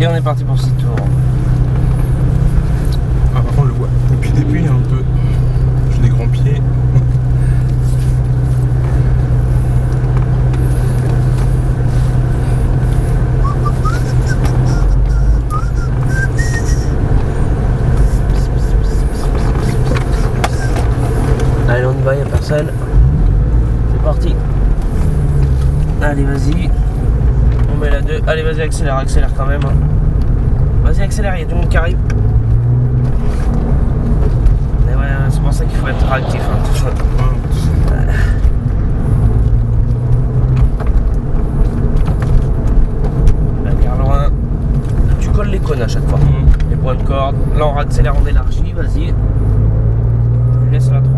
Et on est parti pour ce tour. Ah, par contre, je le vois depuis le début, il y a un peu. J'ai des grands pieds. Allez, on y va, il n'y a personne. C'est parti. Allez, vas-y. On met la 2. Allez, vas-y, accélère quand même. Vas-y, accélère, il y a tout le monde qui arrive. Et ouais, c'est pour ça qu'il faut être actif. La gare loin. Tu colles les cônes à chaque fois. Les points de corde. Là, on accélère, on élargit. Vas-y. Laisse la 3.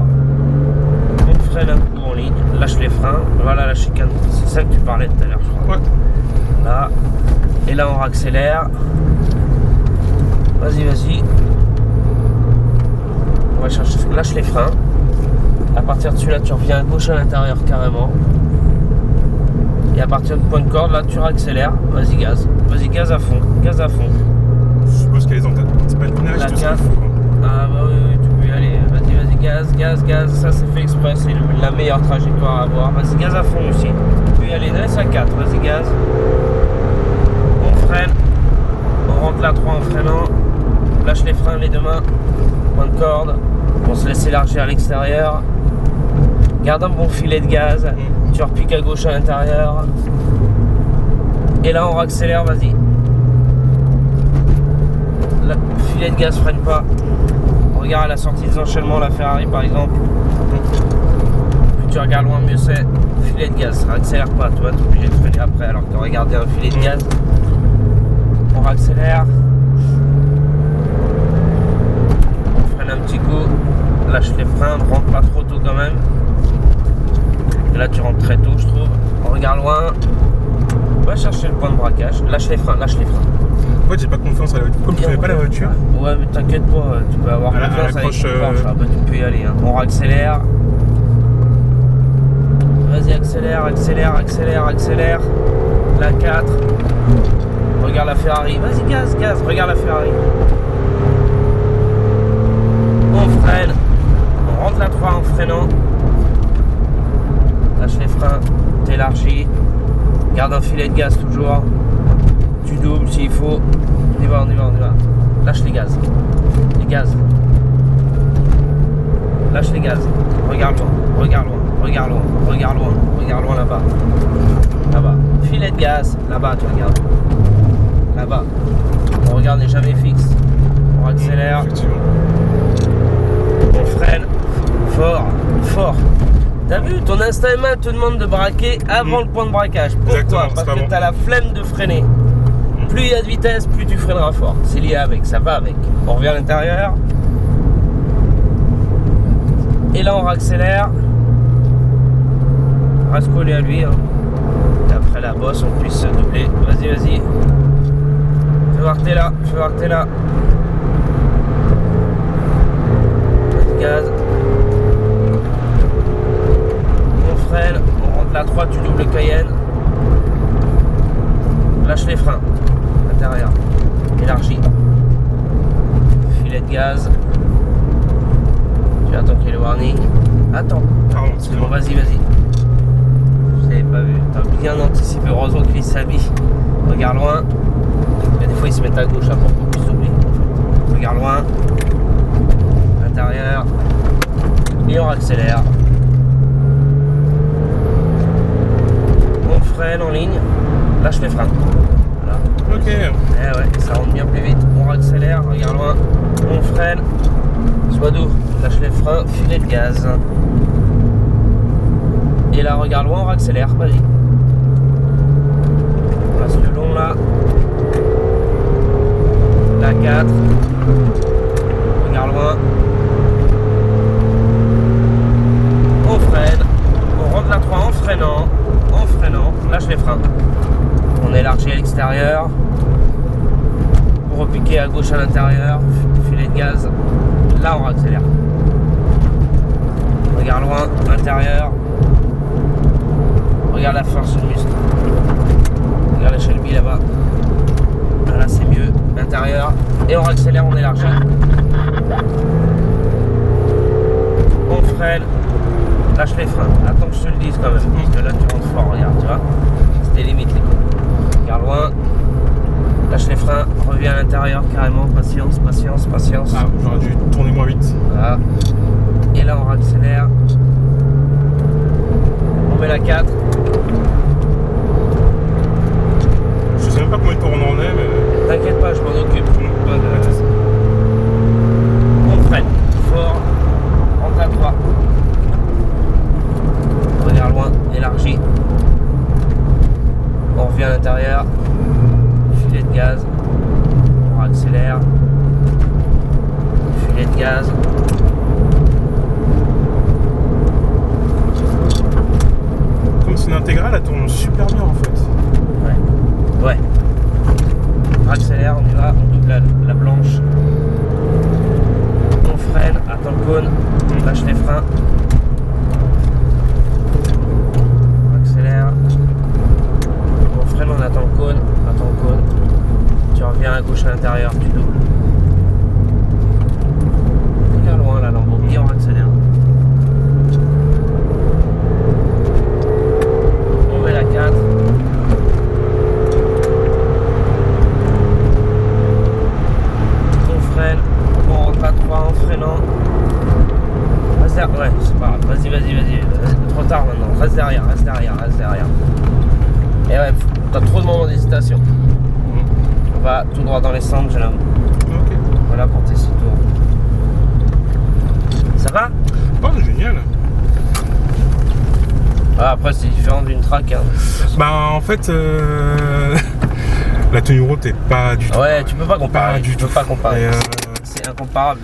On freine un coup en ligne. Lâche les freins. Voilà la chicane. C'est ça que tu parlais tout à l'heure, je crois. Ouais. Là. Et là, on accélère. Vas-y, vas-y. On va chercher. Lâche les freins. À partir de celui-là, tu reviens à gauche à l'intérieur carrément. Et à partir du point de corde, là, tu réaccélères. Vas-y, gaz. Vas-y, gaz à fond. Gaz à fond. Je suppose qu'elle est en tête. C'est pas une première, La je te 4. fou. Ah bah oui, tu peux y aller. Vas-y, vas-y, gaz. Ça, c'est fait exprès. C'est la meilleure trajectoire à avoir. Vas-y, gaz à fond aussi. Tu peux y aller. Laisse à 4. Vas-y, gaz. On freine. On rentre la 3 en freinant. Lâche les freins, les deux mains. Point de corde. On se laisse élargir à l'extérieur. Garde un bon filet de gaz. Tu repiques à gauche à l'intérieur. Et là, on réaccélère. Vas-y. Le filet de gaz, freine pas. Regarde à la sortie des enchaînements, la Ferrari par exemple. Plus tu regardes loin, mieux c'est. Filet de gaz, réaccélère pas. Tu vas être obligé de freiner après alors que tu aurais gardé un filet de gaz. On réaccélère. On freine un petit coup. Lâche les freins, ne rentre pas trop tôt quand même. Et là tu rentres très tôt, je trouve. On regarde loin. Va chercher le point de braquage. Lâche les freins. En fait, j'ai pas confiance à la voiture. Comme tu connais pas la voiture. Ouais, mais t'inquiète pas, tu peux avoir confiance avec ton Porsche. Bah, tu peux y aller. Hein. On réaccélère. Vas-y, accélère. La 4. Regarde la Ferrari. Vas-y, gaz. Regarde la Ferrari. On freine. On rentre la 3 en freinant. Lâche les freins. T'élargis. Garde un filet de gaz toujours. Tu doubles s'il faut. On y va. Lâche les gaz. Lâche les gaz. Regarde loin là-bas. Filet de gaz. Là-bas, tu regardes. Là-bas. Ton regard n'est jamais fixe. On accélère. On freine. Fort. T'as vu, ton instinct humain te demande de braquer avant le point de braquage. Pourquoi? Parce que t'as la flemme de freiner. Plus il y a de vitesse, plus tu freineras fort. C'est lié avec, ça va avec. On revient à l'intérieur. Et là, on réaccélère. On reste collé à lui. Hein. Et après la bosse, on puisse se doubler. Vas-y. Fais voir que t'es là. Vas-y, gaz. On freine. On rentre la 3, tu doubles Cayenne. Lâche les freins. Intérieur. Élargi. Filet de gaz. Tu attends qu'il y ait le warning. Attends. Pardon, c'est bon, vas-y. Je t'avais pas vu. T'as bien anticipé. Heureusement qu'il s'habille. Regarde loin. Et des fois ils se mettent à gauche là, pour qu'on puisse oublier. En fait. Regarde loin. Intérieur. Et on accélère. On freine en ligne. Lâche les freins. Ok. Eh ouais, ça rentre bien plus vite. On réaccélère, regarde loin. On freine. Sois doux. Lâche les freins, filet de gaz. Et là, regarde loin, on réaccélère. Vas-y. On passe le long là. La 4. Regarde loin. On freine. On rentre la 3 en freinant. Lâche les freins. On élargit à l'extérieur. Pour repiquer à gauche à l'intérieur. Filet de gaz. Là, on accélère. Regarde loin, intérieur. Regarde la force du muscle. Regarde la Shelby là-bas. Voilà, c'est mieux. L'intérieur. Et on accélère, on élargit. On freine. Lâche les freins. Attends que je te le dise quand même. Parce que là, tu rentres fort. Regarde, tu vois. C'était limite les coups. Regarde loin. Lâche les freins. Reviens à l'intérieur carrément. Patience, patience, patience. Ah, j'aurais dû tourner moins vite. Voilà. Et là, on accélère. On met la 4. Je sais même pas combien de temps on en est, mais. T'inquiète pas, je m'en occupe. On freine fort. Rentre à 3. Regarde loin, élargi. On revient à l'intérieur. Filet de gaz. On accélère. Filet de gaz. Comme c'est une intégrale, elle tourne super bien en fait. Ouais. On accélère, on y va, on double la blanche. On freine, attends le cône, on lâche les freins. On accélère. On freine, on attend le cône, Tu reviens à gauche à l'intérieur, tu doubles. Regarde loin la Lamborghini, on accélère. On met la 4. On rentre à 3 en freinant. Reste derrière. Ouais, c'est pas grave. Vas-y. Trop tard maintenant. Reste derrière. Et ouais, t'as trop de moments d'hésitation. On va tout droit dans les cendres, jeune homme. Ok. Voilà pour tes 6 tours. Ça va? Oh, génial. Ah, après, c'est différent d'une track. Hein. Bah, en fait, la tenue route est pas du tout. Ouais, tu peux pas comparer. Pas du tout. Pas comparer. Et, C'est incomparable.